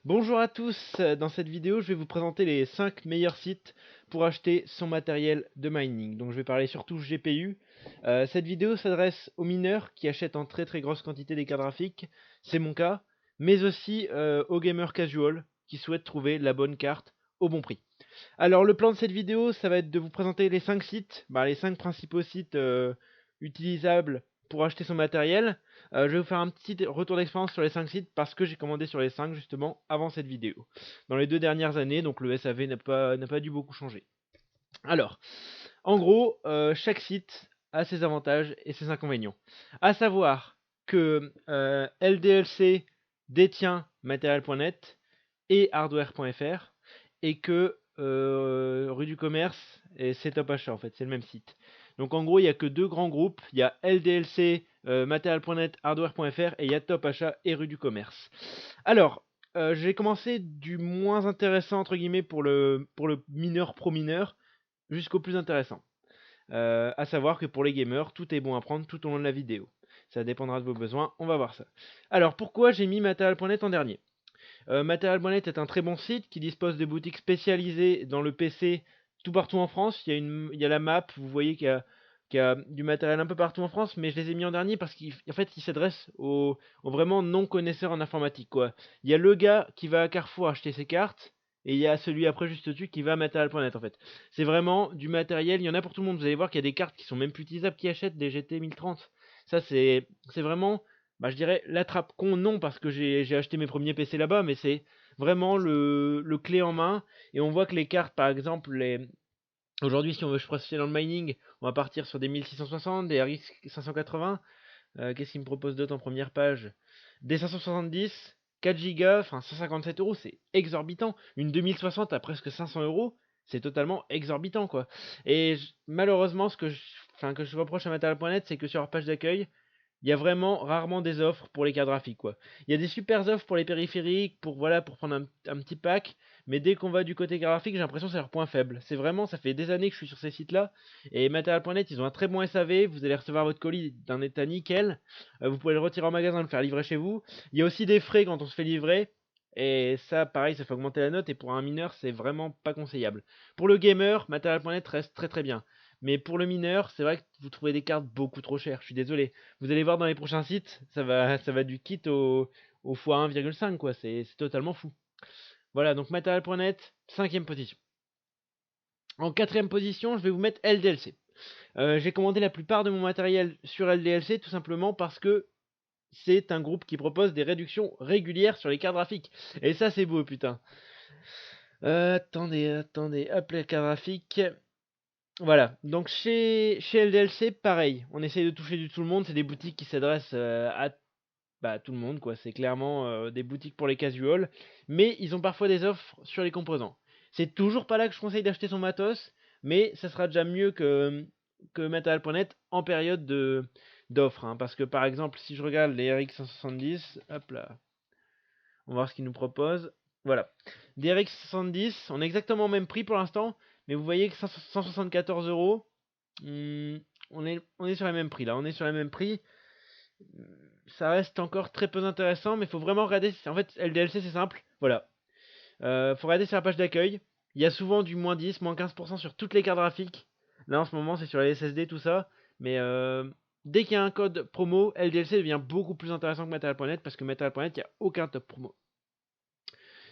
Bonjour à tous, dans cette vidéo je vais vous présenter les 5 meilleurs sites pour acheter son matériel de mining. Donc je vais parler surtout GPU. Cette vidéo s'adresse aux mineurs qui achètent en très grosse quantité des cartes graphiques, c'est mon cas, mais aussi aux gamers casual qui souhaitent trouver la bonne carte au bon prix. Alors le plan de cette vidéo, ça va être de vous présenter les 5 sites, les 5 principaux sites utilisables pour acheter son matériel. Je vais vous faire un petit retour d'expérience sur les 5 sites parce que j'ai commandé sur les 5 justement avant cette vidéo. Dans les 2 dernières années, donc le SAV n'a pas dû beaucoup changer. Alors, en gros, chaque site a ses avantages et ses inconvénients. À savoir que LDLC détient Material.net et Hardware.fr et que rue du commerce et c'est Top Achat en fait, c'est le même site. Donc en gros, il n'y a que deux grands groupes, il y a LDLC, Material.net, Hardware.fr et il y a Top Achat et rue du commerce. Alors, j'ai commencé du moins intéressant entre guillemets pour le mineur pro mineur jusqu'au plus intéressant. À savoir que pour les gamers, tout est bon à prendre tout au long de la vidéo. Ça dépendra de vos besoins, on va voir ça. Alors pourquoi j'ai mis Material.net en dernier? Material.net est un très bon site qui dispose de boutiques spécialisées dans le PC tout partout en France. Il y a la map, vous voyez qu'il y a du matériel un peu partout en France, mais je les ai mis en dernier parce qu'en fait, ils s'adressent aux vraiment non-connaisseurs en informatique, quoi. Il y a le gars qui va à Carrefour acheter ses cartes, et il y a celui après juste au-dessus qui va à Material.net en fait. C'est vraiment du matériel, il y en a pour tout le monde. Vous allez voir qu'il y a des cartes qui sont même plus utilisables qui achètent des GT 1030. Ça, c'est vraiment je dirais l'attrape-con, non, parce que j'ai acheté mes premiers PC là-bas, mais c'est vraiment le clé en main. Et on voit que les cartes, par exemple, aujourd'hui, si on veut se processer dans le mining, on va partir sur des 1660, des RX 580. Qu'est-ce qu'il me propose d'autre en première page? Des 570, 4 Go, enfin 157 euros, c'est exorbitant. Une 2060 à presque 500 euros, c'est totalement exorbitant, quoi. Et malheureusement, que je reproche à Material.net, c'est que sur leur page d'accueil, il y a vraiment rarement des offres pour les cartes graphiques, quoi. Il y a des super offres pour les périphériques, pour prendre un petit pack, mais dès qu'on va du côté graphique, j'ai l'impression que c'est leur point faible. C'est vraiment, ça fait des années que je suis sur ces sites-là, et Material.net, ils ont un très bon SAV, vous allez recevoir votre colis d'un état nickel, vous pouvez le retirer en magasin, le faire livrer chez vous. Il y a aussi des frais quand on se fait livrer, et ça, pareil, ça fait augmenter la note, et pour un mineur, c'est vraiment pas conseillable. Pour le gamer, Material.net reste très bien. Mais pour le mineur, c'est vrai que vous trouvez des cartes beaucoup trop chères, je suis désolé. Vous allez voir dans les prochains sites, ça va du kit au fois 1,5 quoi, c'est totalement fou. Voilà, donc Material.net, 5ème position. En 4ème position, je vais vous mettre LDLC. J'ai commandé la plupart de mon matériel sur LDLC tout simplement parce que c'est un groupe qui propose des réductions régulières sur les cartes graphiques. Et ça, c'est beau, putain. Attendez, hop, les cartes graphiques. Voilà, donc chez LDLC, pareil, on essaye de toucher du tout le monde, c'est des boutiques qui s'adressent à tout le monde, quoi. C'est clairement des boutiques pour les casuals, mais ils ont parfois des offres sur les composants. C'est toujours pas là que je conseille d'acheter son matos, mais ça sera déjà mieux que Material.net en période d'offre, hein, parce que par exemple, si je regarde les RX 170, hop là, on va voir ce qu'ils nous proposent. Voilà, des RX 170, on est exactement au même prix pour l'instant, mais vous voyez que 174 euros, on est sur les mêmes prix là, on est sur les mêmes prix. Ça reste encore très peu intéressant, mais il faut vraiment regarder. En fait, LDLC c'est simple, voilà. Faut regarder sur la page d'accueil. Il y a souvent du moins 10, moins 15% sur toutes les cartes graphiques. Là en ce moment c'est sur les SSD tout ça, mais dès qu'il y a un code promo, LDLC devient beaucoup plus intéressant que Material.net parce que Material.net il n'y a aucun top promo.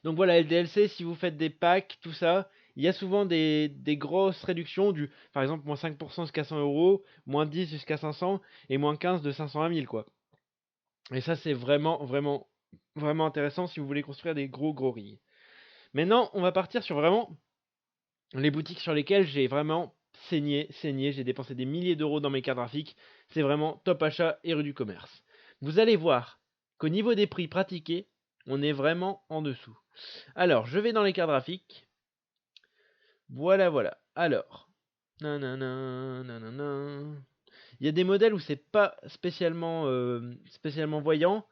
Donc voilà, LDLC, si vous faites des packs, tout ça, il y a souvent des grosses réductions par exemple, moins 5% jusqu'à 100 euros, moins 10 jusqu'à 500 et moins 15 de 500 à 1000 quoi. Et ça, c'est vraiment intéressant si vous voulez construire des gros rigs. Maintenant, on va partir sur vraiment les boutiques sur lesquelles j'ai vraiment saigné, j'ai dépensé des milliers d'euros dans mes cartes graphiques. C'est vraiment Top Achat et rue du commerce. Vous allez voir qu'au niveau des prix pratiqués, on est vraiment en dessous. Alors, je vais dans les cartes graphiques. Voilà. Alors, nanana. Il y a des modèles où c'est pas spécialement voyant,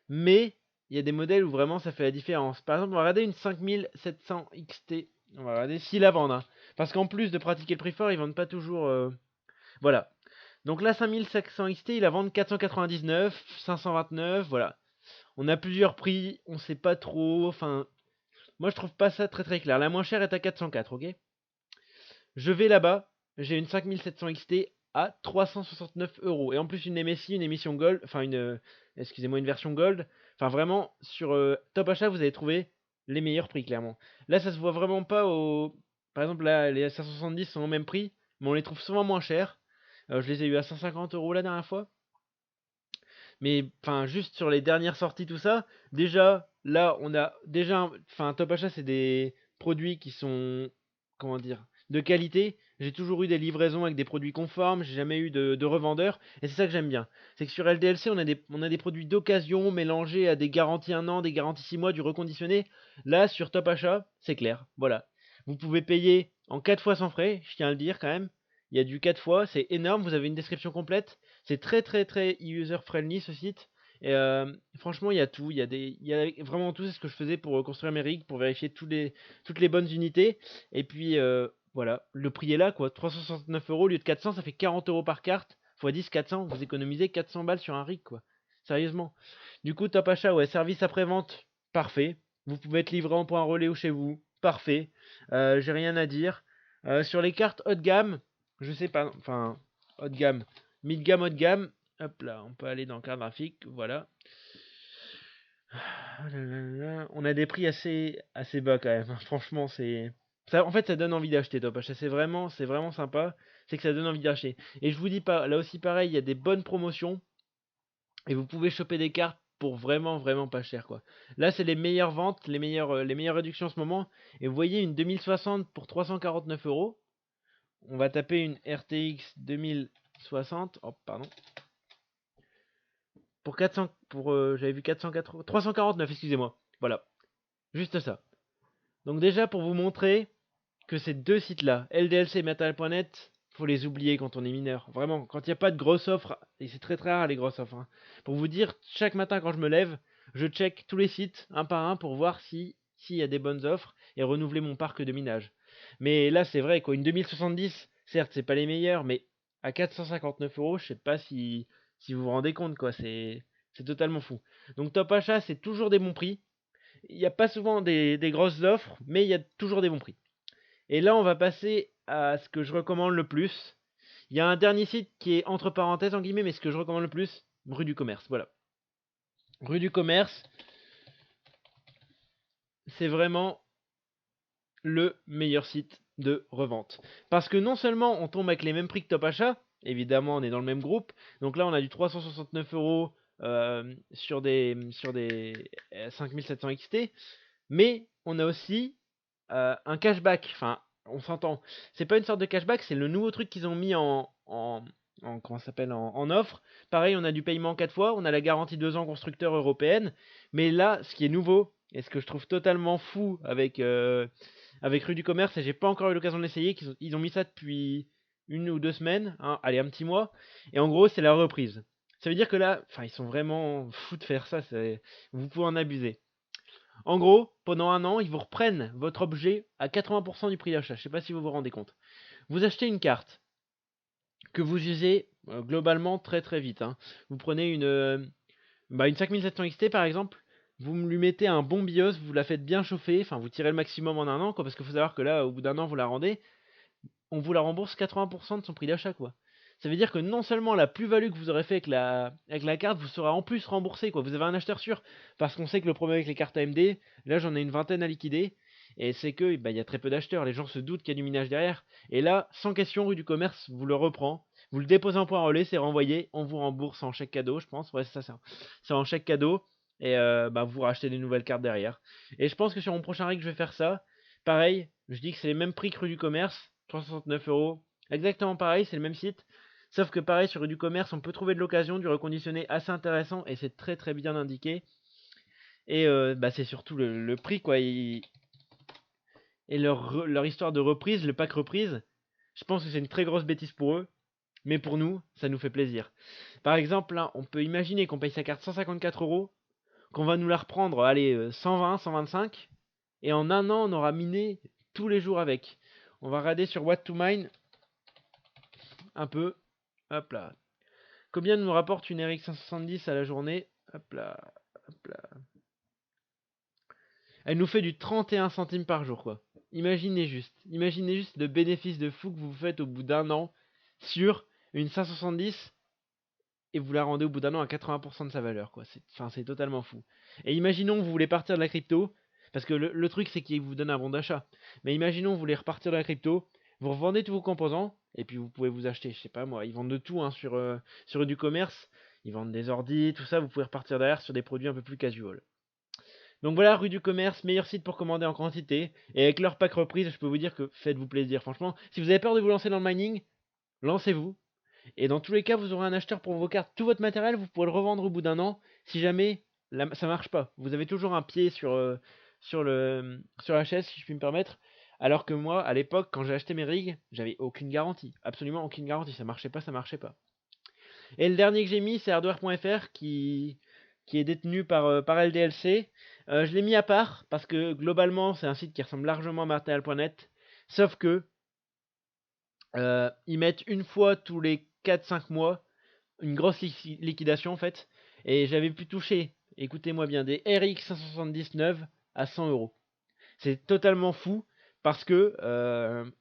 mais il y a des modèles où vraiment ça fait la différence. Par exemple, on va regarder une 5700 XT. On va regarder s'ils la vendent, hein. Parce qu'en plus de pratiquer le prix fort, ils vendent pas toujours. Voilà. Donc là, 5700 XT, ils la vendent 499, 529, voilà. On a plusieurs prix, on sait pas trop, enfin, moi je trouve pas ça très très clair. La moins chère est à 404, ok? Je vais là-bas, j'ai une 5700 XT à 369 euros. Et en plus une MSI, une émission Gold, enfin excusez-moi, une version Gold. Enfin vraiment, sur Top Achat, vous allez trouver les meilleurs prix, clairement. Là, ça se voit vraiment pas au... Par exemple, là, les 570 sont au même prix, mais on les trouve souvent moins chers. Je les ai eu à 150 euros la dernière fois. Mais enfin, juste sur les dernières sorties, tout ça, déjà, là, on a déjà, enfin, Top Achat, c'est des produits qui sont, comment dire, de qualité. J'ai toujours eu des livraisons avec des produits conformes, j'ai jamais eu de revendeurs, et c'est ça que j'aime bien. C'est que sur LDLC, on a des produits d'occasion mélangés à des garanties 1 an, des garanties 6 mois, du reconditionné. Là, sur Top Achat, c'est clair, voilà. Vous pouvez payer en 4 fois sans frais, je tiens à le dire quand même. Il y a du 4 fois, c'est énorme, vous avez une description complète. C'est très très très user friendly ce site. Et franchement, il y a tout. Il y a vraiment tout. C'est ce que je faisais pour construire mes rigs, pour vérifier toutes les bonnes unités. Et puis voilà, le prix est là quoi. 369 euros au lieu de 400, ça fait 40 euros par carte. X 10, 400. Vous économisez 400 balles sur un rig quoi. Sérieusement. Du coup, Top Achat, ouais, service après-vente, parfait. Vous pouvez être livré en point relais ou chez vous, parfait. J'ai rien à dire. Sur les cartes haut de gamme, je sais pas, enfin, haut de gamme. Mid gamme, haut de gamme. Hop là, on peut aller dans carte graphique. Voilà. On a des prix assez bas quand même. Franchement, c'est. Ça, en fait, ça donne envie d'acheter Top Achat. C'est vraiment sympa. C'est que ça donne envie d'acheter. Et je vous dis pas, là aussi pareil, il y a des bonnes promotions. Et vous pouvez choper des cartes pour vraiment, vraiment pas cher quoi. Là, c'est les meilleures ventes, les meilleures réductions en ce moment. Et vous voyez une 2060 pour 349 euros. On va taper une RTX 2060. Oh, pardon. Pour 400, j'avais vu 404, 349, excusez-moi. Voilà, juste ça. Donc déjà pour vous montrer que ces deux sites-là, LDLC et Metal.net, faut les oublier quand on est mineur. Vraiment, quand il n'y a pas de grosses offres, et c'est très très rare les grosses offres. Hein. Pour vous dire, chaque matin quand je me lève, je check tous les sites un par un pour voir s'il y a des bonnes offres et renouveler mon parc de minage. Mais là c'est vrai quoi, une 2070, certes c'est pas les meilleurs, mais à 459 euros, je sais pas si vous vous rendez compte quoi, c'est totalement fou. Donc Top Achat c'est toujours des bons prix. Il n'y a pas souvent des grosses offres, mais il y a toujours des bons prix. Et là, on va passer à ce que je recommande le plus. Il y a un dernier site qui est entre parenthèses en guillemets, mais ce que je recommande le plus, Rue du Commerce. Voilà. Rue du Commerce, c'est vraiment le meilleur site de revente. Parce que non seulement on tombe avec les mêmes prix que Top Achat, évidemment on est dans le même groupe, donc là on a du 369 euros sur des 5700 XT, mais on a aussi un cashback. Enfin, on s'entend. C'est pas une sorte de cashback, c'est le nouveau truc qu'ils ont mis comment ça s'appelle en offre. Pareil, on a du paiement 4 fois, on a la garantie 2 ans constructeur européenne. Mais là, ce qui est nouveau, et ce que je trouve totalement fou avec Rue du Commerce, et j'ai pas encore eu l'occasion de l'essayer, ils ont mis ça depuis 1 ou 2 semaines, hein, allez, un petit mois. Et en gros, c'est la reprise. Ça veut dire que là, enfin, ils sont vraiment fous de faire ça, vous pouvez en abuser. En gros, pendant 1 an, ils vous reprennent votre objet à 80% du prix d'achat. Je ne sais pas si vous vous rendez compte. Vous achetez une carte que vous usez globalement très très vite. Hein. Vous prenez une 5700 XT par exemple, vous lui mettez un bon BIOS, vous la faites bien chauffer, enfin vous tirez le maximum en 1 an, quoi, parce qu'il faut savoir que là, au bout d'1 an, vous la rendez, on vous la rembourse 80% de son prix d'achat, quoi. Ça veut dire que non seulement la plus-value que vous aurez fait avec la carte vous sera en plus remboursée, quoi. Vous avez un acheteur sûr. Parce qu'on sait que le problème avec les cartes AMD, là j'en ai une vingtaine à liquider, et c'est que bah, y a très peu d'acheteurs. Les gens se doutent qu'il y a du minage derrière. Et là, sans question, Rue du Commerce vous le reprend. Vous le déposez en point relais, c'est renvoyé, on vous rembourse en chèque cadeau, je pense. Ouais, c'est ça, c'est en chèque cadeau. Et bah, vous rachetez des nouvelles cartes derrière. Et je pense que sur mon prochain rig, je vais faire ça. Pareil, je dis que c'est les mêmes prix que Rue du Commerce, 369 euros. Exactement pareil, c'est le même site. Sauf que pareil, sur du commerce, on peut trouver de l'occasion, du reconditionné assez intéressant et c'est très très bien indiqué. Et bah, c'est surtout le prix quoi. Et leur histoire de reprise, le pack reprise, je pense que c'est une très grosse bêtise pour eux. Mais pour nous, ça nous fait plaisir. Par exemple, là, on peut imaginer qu'on paye sa carte 154 euros, qu'on va nous la reprendre, allez, 120, 125, et en 1 an, on aura miné tous les jours avec. On va regarder sur What to Mine un peu. Hop là. Combien nous rapporte une RX 570 à la journée? Hop là. Hop là. Elle nous fait du 31 centimes par jour, quoi. Imaginez juste le bénéfice de fou que vous faites au bout d'un an sur une 570 et vous la rendez au bout d'un an à 80% de sa valeur, quoi. C'est totalement fou. Et imaginons que vous voulez partir de la crypto, parce que le truc c'est qu'il vous donne un bon d'achat. Mais imaginons que vous voulez repartir de la crypto, vous revendez tous vos composants, et puis vous pouvez vous acheter, je sais pas moi, ils vendent de tout hein, sur du commerce, ils vendent des ordis, tout ça, vous pouvez repartir derrière sur des produits un peu plus casual. Donc voilà, rue du commerce, meilleur site pour commander en quantité. Et avec leur pack reprise, je peux vous dire que faites-vous plaisir. Franchement, si vous avez peur de vous lancer dans le mining, lancez-vous. Et dans tous les cas, vous aurez un acheteur pour vos cartes. Tout votre matériel, vous pourrez le revendre au bout d'un an. Si jamais ça marche pas, vous avez toujours un pied sur la chaise, si je puis me permettre. Alors que moi, à l'époque, quand j'ai acheté mes rigs, j'avais aucune garantie. Absolument aucune garantie. Ça marchait pas, ça marchait pas. Et le dernier que j'ai mis, c'est hardware.fr qui est détenu par LDLC. Je l'ai mis à part parce que globalement, c'est un site qui ressemble largement à Material.net. Sauf que ils mettent une fois tous les 4-5 mois une grosse liquidation en fait. Et j'avais pu toucher, écoutez-moi bien, des RX 579 à 100 €. C'est totalement fou parce que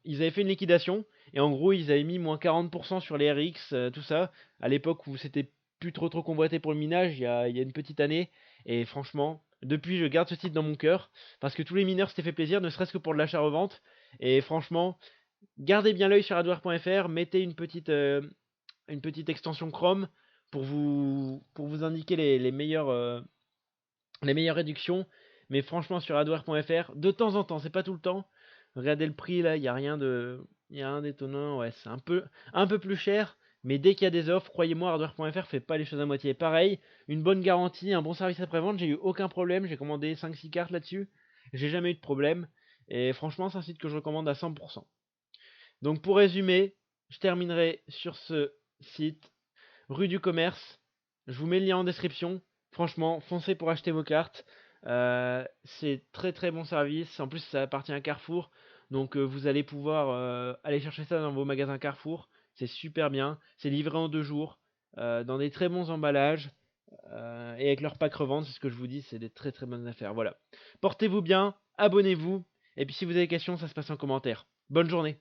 ils avaient fait une liquidation et en gros ils avaient mis moins 40% sur les RX, tout ça, à l'époque où c'était plus trop convoité pour le minage, il y a une petite année. Et franchement, depuis je garde ce site dans mon cœur parce que tous les mineurs s'étaient fait plaisir, ne serait-ce que pour de l'achat-revente. Et franchement, gardez bien l'œil sur hardware.fr, mettez une petite extension Chrome pour vous indiquer les meilleures réductions. Mais franchement, sur hardware.fr, de temps en temps, c'est pas tout le temps. Regardez le prix là, il n'y a rien d'étonnant. Ouais, c'est un peu plus cher. Mais dès qu'il y a des offres, croyez-moi, hardware.fr fait pas les choses à moitié. Pareil, une bonne garantie, un bon service après-vente, j'ai eu aucun problème. J'ai commandé 5-6 cartes là-dessus. J'ai jamais eu de problème. Et franchement, c'est un site que je recommande à 100%. Donc pour résumer, je terminerai sur ce site, rue du commerce. Je vous mets le lien en description. Franchement, foncez pour acheter vos cartes. C'est très bon service. En plus, ça appartient à Carrefour. Donc vous allez pouvoir aller chercher ça dans vos magasins Carrefour. C'est super bien. C'est livré en 2 jours. Dans des très bons emballages. Et avec leur pack revente, c'est ce que je vous dis, c'est des très bonnes affaires. Voilà. Portez-vous bien, abonnez-vous. Et puis si vous avez des questions, ça se passe en commentaire. Bonne journée.